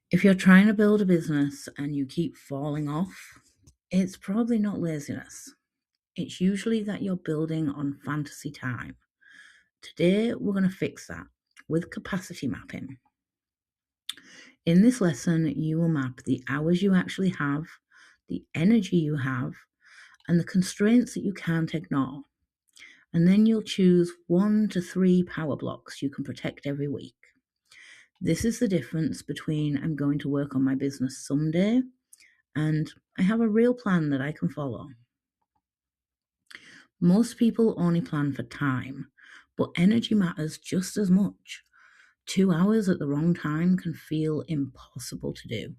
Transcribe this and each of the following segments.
If you're trying to build a business and you keep falling off, it's probably not laziness. It's usually that you're building on fantasy time. Today, we're going to fix that with capacity mapping. In this lesson, you will map the hours you actually have, the energy you have, and the constraints that you can't ignore. And then you'll choose 1 to 3 power blocks you can protect every week. This is the difference between I'm going to work on my business someday and I have a real plan that I can follow. Most people only plan for time, but energy matters just as much. 2 hours at the wrong time can feel impossible to do.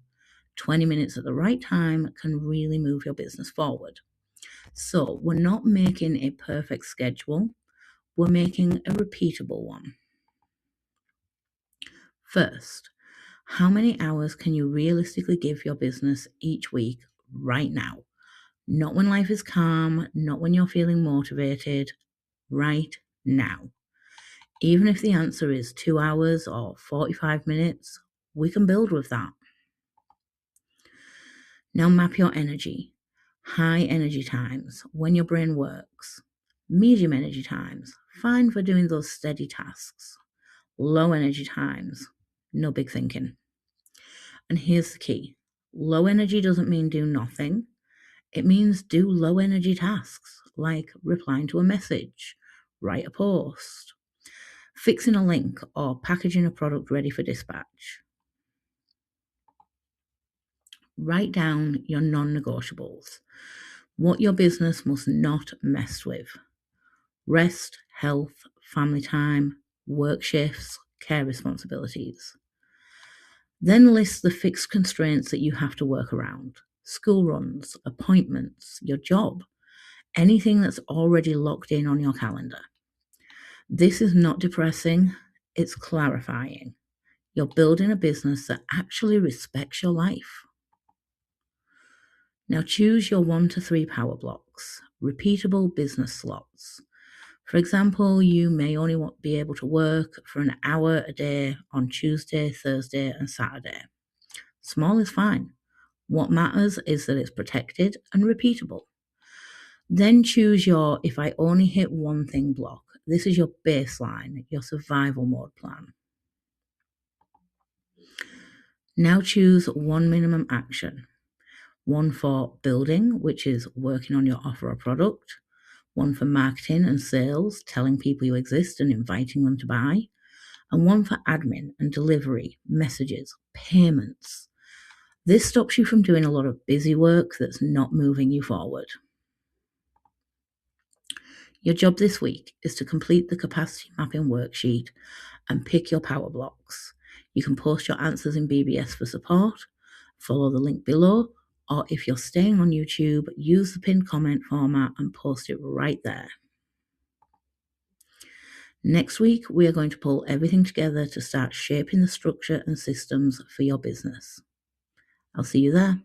20 minutes at the right time can really move your business forward. So we're not making a perfect schedule, we're making a repeatable one. First, how many hours can you realistically give your business each week right now? Not when life is calm, not when you're feeling motivated, right now. Even if the answer is 2 hours or 45 minutes, we can build with that. Now map your energy. High energy times, when your brain works. Medium energy times, fine for doing those steady tasks. Low energy times, no big thinking. And here's the key. Low energy doesn't mean do nothing. It means do low energy tasks, like replying to a message, write a post, fixing a link, or packaging a product ready for dispatch. Write down your non-negotiables, what your business must not mess with. Rest, health, family time, work shifts, care responsibilities. Then list the fixed constraints that you have to work around. School runs, appointments, your job, anything that's already locked in on your calendar. This is not depressing, it's clarifying. You're building a business that actually respects your life. Now choose your 1 to 3 power blocks, repeatable business slots. For example, you may only be able to work for an hour a day on Tuesday, Thursday, and Saturday. Small is fine. What matters is that it's protected and repeatable. Then choose your if I only hit one thing block. This is your baseline, your survival mode plan. Now choose one minimum action. One for building, which is working on your offer or product. One for marketing and sales, telling people you exist and inviting them to buy. And one for admin and delivery, messages, payments. This stops you from doing a lot of busy work that's not moving you forward. Your job this week is to complete the capacity mapping worksheet and pick your power blocks. You can post your answers in BBS for support, follow the link below, or if you're staying on YouTube, use the pinned comment format and post it right there. Next week, we are going to pull everything together to start shaping the structure and systems for your business. I'll see you there.